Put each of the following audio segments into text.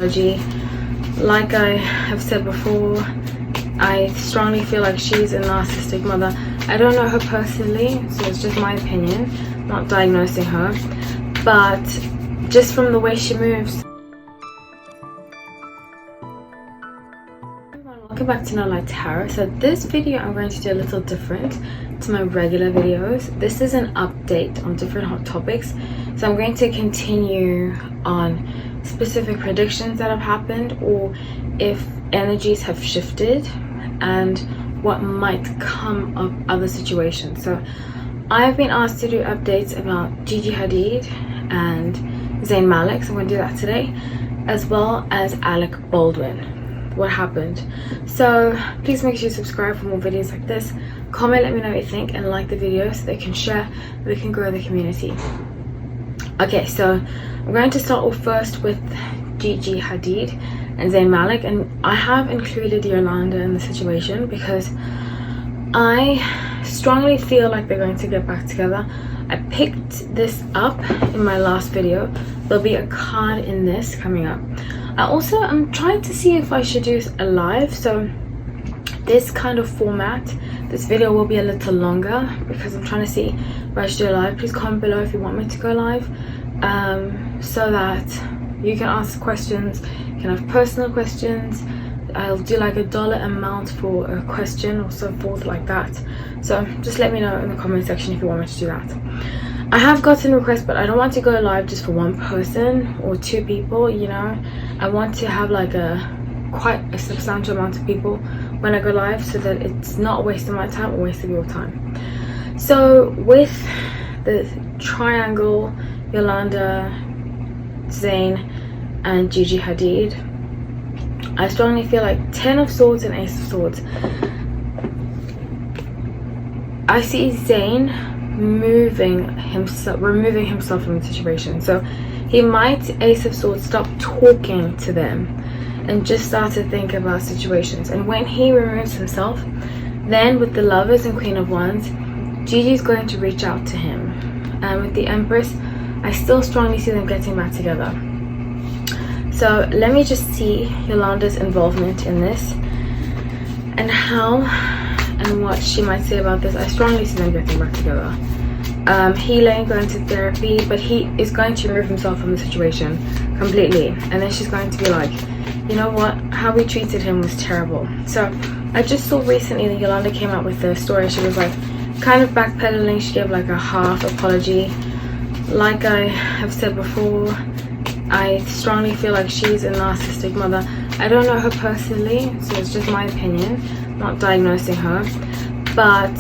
Like I have said before, I strongly feel like she's a narcissistic mother. I don't know her personally, so it's just my opinion, not diagnosing her, but just from the way she moves. Welcome back to No Light Tarot. So this video I'm going to do a little different to my regular videos. This is an update on different hot topics, so I'm going to continue on specific predictions that have happened, or if energies have shifted and what might come of other situations. So I've been asked to do updates about Gigi Hadid and Zayn Malik, so I'm going to do that today, as well as Alec Baldwin. What happened? So please make sure you subscribe for more videos like this, comment, let me know what you think, and like the video so they can share, we can grow the community. Okay, so I'm going to start off first with Gigi Hadid and Zayn Malik, and I have included Yolanda in the situation because I strongly feel like they're going to get back together. I picked this up in my last video. There'll be a card in this coming up. I'm trying to see if I should do a live, so this kind of format, this video will be a little longer because I'm trying to see if I should do a live. Please comment below if you want me to go live, so that you can ask questions, you can have personal questions. I'll do like $1 amount for a question or so forth like that. So just let me know in the comment section if you want me to do that. I have gotten requests, but I don't want to go live just for one person or two people, you know. I want to have like quite a substantial amount of people when I go live, so that it's not wasting my time or wasting your time. So with the triangle, Yolanda, Zayn and Gigi Hadid, I strongly feel like 10 of Swords and Ace of Swords. I see Zayn removing himself from the situation. So he might, Ace of Swords, stop talking to them and just start to think about situations. And when he removes himself, then with the Lovers and Queen of Wands, Gigi's going to reach out to him. And with the Empress, I still strongly see them getting back together. So let me just see Yolanda's involvement in this and how and what she might say about this. I strongly see them getting back together. Healing, going to therapy, but he is going to remove himself from the situation completely, and then she's going to be like, you know what, how we treated him was terrible. So I just saw recently that Yolanda came out with the story. She was like kind of backpedaling. She gave like a half apology. Like I have said before, I strongly feel like she's a narcissistic mother. I don't know her personally, so it's just my opinion, not diagnosing her, but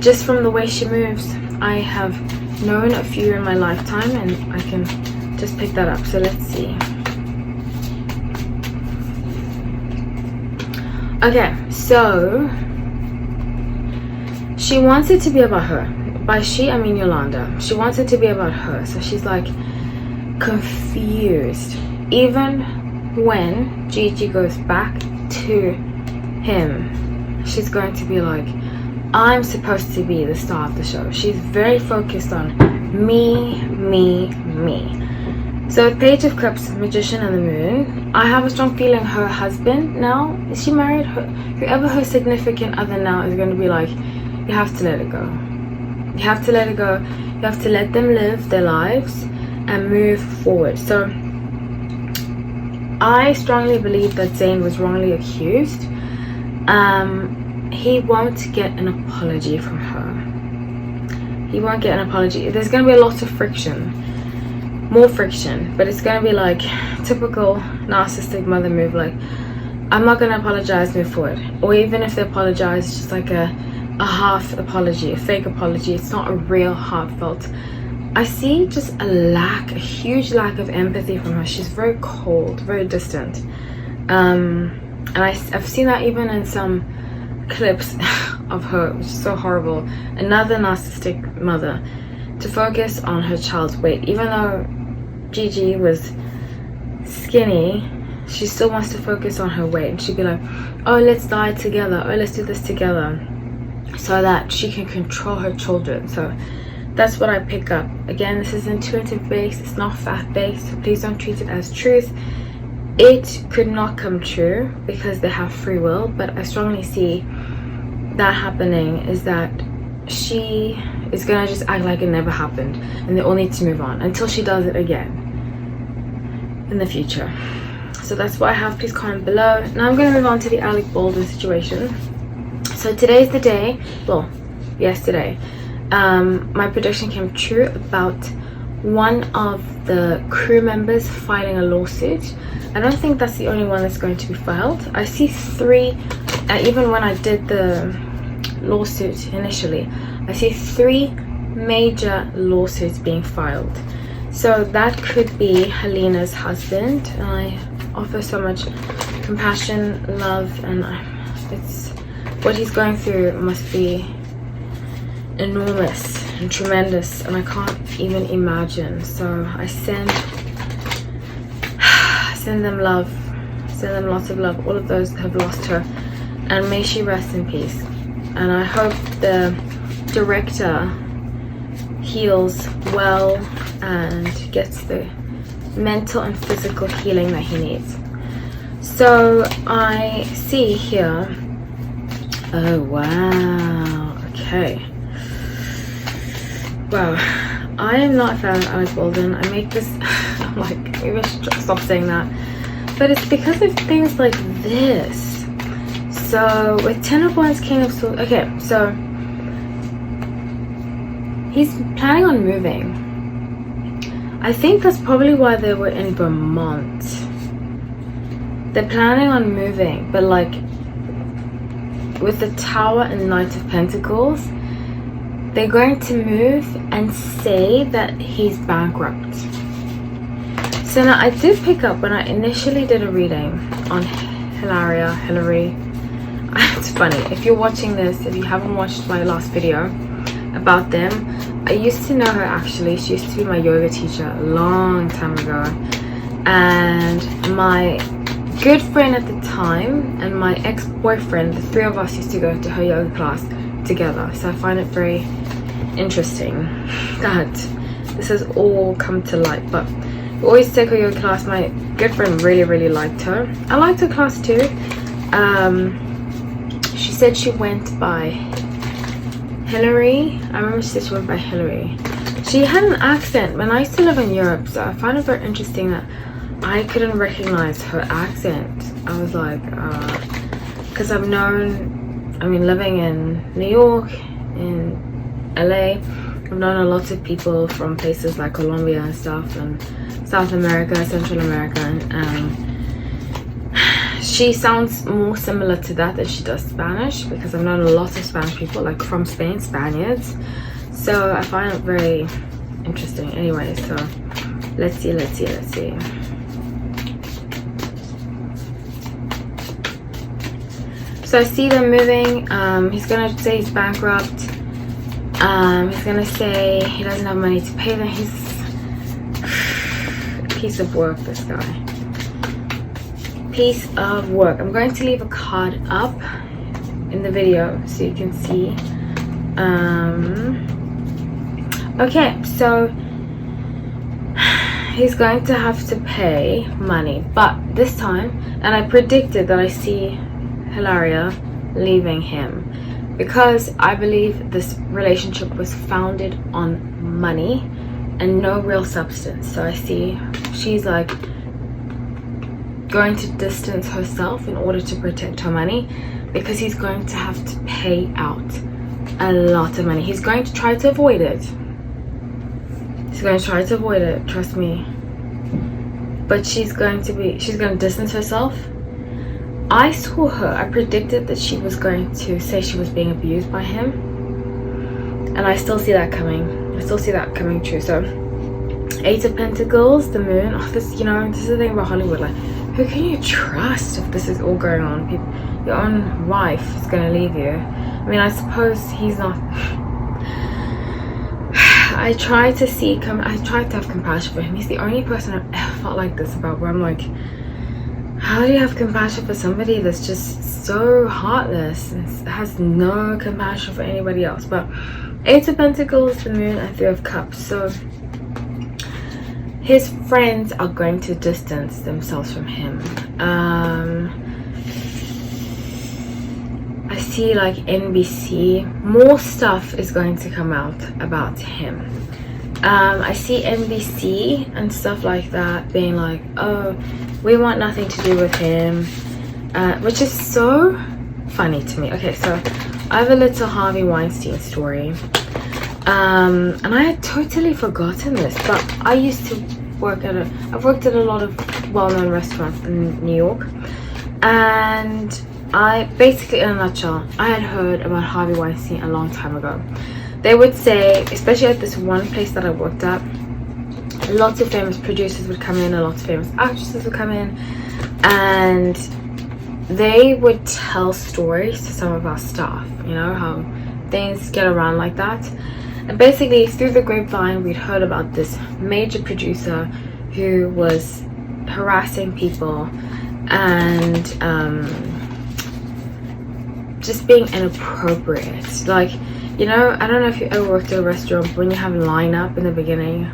just from the way she moves, I have known a few in my lifetime, and I can just pick that up. So let's see. Okay, so she wants it to be about her. By she, I mean Yolanda. She wants it to be about her, so she's like confused. Even when Gigi goes back to him, she's going to be like, I'm supposed to be the star of the show. She's very focused on me, me, me. So Page of Cups, Magician and the Moon. I have a strong feeling her husband now, is she married? Whoever her significant other now is going to be like, you have to let it go. You have to let it go. You have to let them live their lives and move forward. So I strongly believe that Zayn was wrongly accused. He won't get an apology from her. He won't get an apology. There's going to be a lot of friction, more friction, but it's going to be like typical narcissistic mother move, like, I'm not going to apologize, move forward. Or even if they apologize, it's just like a half apology, a fake apology. It's not a real heartfelt. I see just a huge lack of empathy from her. She's very cold, very distant, and I've seen that even in some clips of her, which is so horrible. Another narcissistic mother, to focus on her child's weight. Even though Gigi was skinny, she still wants to focus on her weight, and she'd be like, oh, let's diet together, oh, let's do this together, so that she can control her children. So that's what I pick up. Again, this is intuitive based, it's not fact based. Please don't treat it as truth. it could not come true because they have free will, but I strongly see that happening is that she is gonna just act like it never happened, and they all need to move on until she does it again in the future. So that's what I have. Please comment below. Now I'm gonna move on to the Alec Baldwin situation. So today's the day, well, yesterday, my prediction came true about one of the crew members filing a lawsuit. I don't think that's the only one that's going to be filed. I see 3, even when I did the lawsuit initially, I see 3 major lawsuits being filed. So that could be Helena's husband, and I offer so much compassion, love, and it's what he's going through must be enormous and tremendous, and I can't even imagine. So I send them love, send them lots of love, all of those that have lost her, and may she rest in peace. And I hope the director heals well and gets the mental and physical healing that he needs. So I see here, oh wow, okay, wow, I am not a fan of Alec Baldwin. I make this I'm like, maybe I should stop saying that, but it's because of things like this. So with 10 of Wands, King of Swords, okay, so he's planning on moving. I think that's probably why they were in Vermont. They're planning on moving, but like with the Tower and Knight of Pentacles, they're going to move and say that he's bankrupt. So now I did pick up when I initially did a reading on Hillary. It's funny, if you're watching this, if you haven't watched my last video about them, I used to know her actually. She used to be my yoga teacher a long time ago, and my good friend at the time and my ex-boyfriend, the 3 of us used to go to her yoga class together. So I find it very interesting that this has all come to light. But we always take her yoga class. My good friend really liked her. I liked her class too. She said she went by Hillary. I remember she said she went by Hillary. She had an accent when I used to live in Europe, so I find it very interesting that I couldn't recognize her accent. I was like, because I've known, I mean, living in New York, in LA, I've known a lot of people from places like Colombia and stuff, and South America, Central America, and she sounds more similar to that than she does Spanish, because I've known a lot of Spanish people, like from Spain, Spaniards. So I find it very interesting. Anyway, so let's see. So I see them moving. He's gonna say he's bankrupt. He's gonna say he doesn't have money to pay them. He's a piece of work, this guy. Piece of work. I'm going to leave a card up in the video so you can see. Okay, so he's going to have to pay money, but this time, and I predicted that I see Hilaria leaving him, because I believe this relationship was founded on money and no real substance. So I see she's like going to distance herself in order to protect her money, because he's going to have to pay out a lot of money. He's going to try to avoid it. He's going to try to avoid it, trust me. But she's going to distance herself. I saw her, I predicted that she was going to say she was being abused by him, and I still see that coming. I still see that coming true. So 8 of Pentacles, the Moon. Oh, this, you know, this is the thing about Hollywood, like, who can you trust if this is all going on? Your own wife is going to leave you. I mean, I suppose he's not. I try to have compassion for him. He's the only person I've ever felt like this about, where I'm like, how do you have compassion for somebody that's just so heartless and has no compassion for anybody else? But 8 of Pentacles, the Moon, and 3 of Cups. So his friends are going to distance themselves from him. I see like NBC, more stuff is going to come out about him. I see NBC and stuff like that being like, oh, we want nothing to do with him, which is so funny to me. Okay, so I have a little Harvey Weinstein story, and I had totally forgotten this, but I used to work at I've worked at a lot of well-known restaurants in New York, and I basically, in a nutshell, I had heard about Harvey Weinstein a long time ago. They would say, especially at this one place that I worked at, lots of famous producers would come in, and lots of famous actresses would come in, and they would tell stories to some of our staff, you know, how things get around like that. And basically through the grapevine, we'd heard about this major producer who was harassing people and just being inappropriate. Like, you know, I don't know if you ever worked at a restaurant, but when you have a lineup in the beginning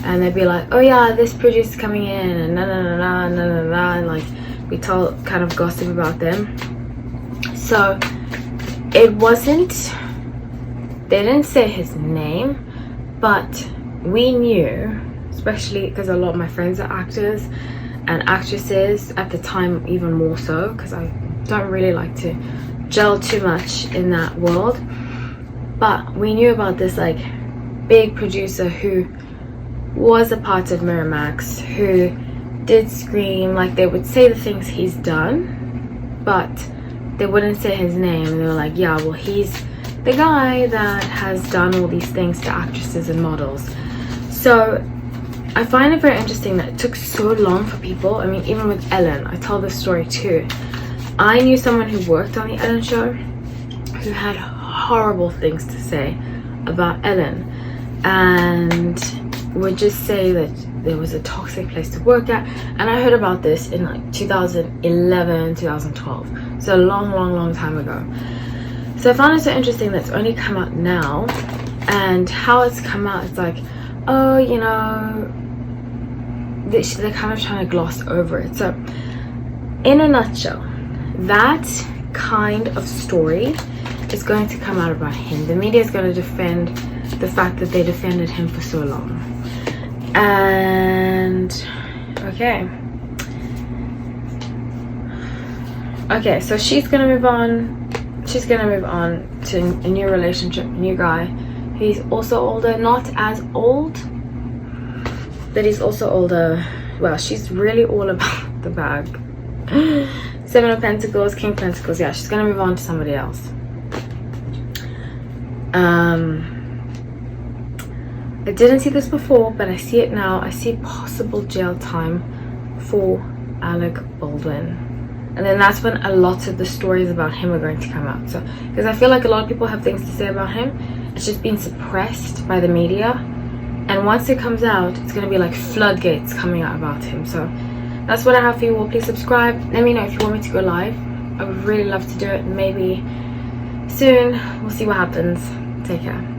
and they'd be like, oh yeah, this producer's coming in, and and like we told kind of gossip about them. So it wasn't, they didn't say his name, but we knew, especially because a lot of my friends are actors and actresses at the time, even more so, because I don't really like to gel too much in that world. But we knew about this like big producer who was a part of Miramax, who did Scream. Like, they would say the things he's done, but they wouldn't say his name. And they were like, yeah, well, he's the guy that has done all these things to actresses and models. So I find it very interesting that it took so long for people. I mean, even with Ellen, I tell this story too. I knew someone who worked on the Ellen show who had horrible things to say about Ellen, and would just say that there was a toxic place to work at. And I heard about this in like 2011, 2012, so a long time ago. So I found it so interesting that it's only come out now, and how it's come out, it's like, oh, you know, they're kind of trying to gloss over it. So in a nutshell, that kind of story is going to come out about him. The media is going to defend the fact that they defended him for so long. And okay, so she's gonna move on. She's gonna move on to a new relationship, new guy. He's also older, not as old, but he's also older. Well, she's really all about the bag. Seven of Pentacles, King of Pentacles. Yeah, she's gonna move on to somebody else. I didn't see this before, but I see it now. I see possible jail time for Alec Baldwin, and then that's when a lot of the stories about him are going to come out. So, because I feel like a lot of people have things to say about him, it's just been suppressed by the media, and once it comes out, it's going to be like floodgates coming out about him. So that's what I have for you all. Please subscribe. Let me know if you want me to go live. I would really love to do it, maybe soon. We'll see what happens. Take care.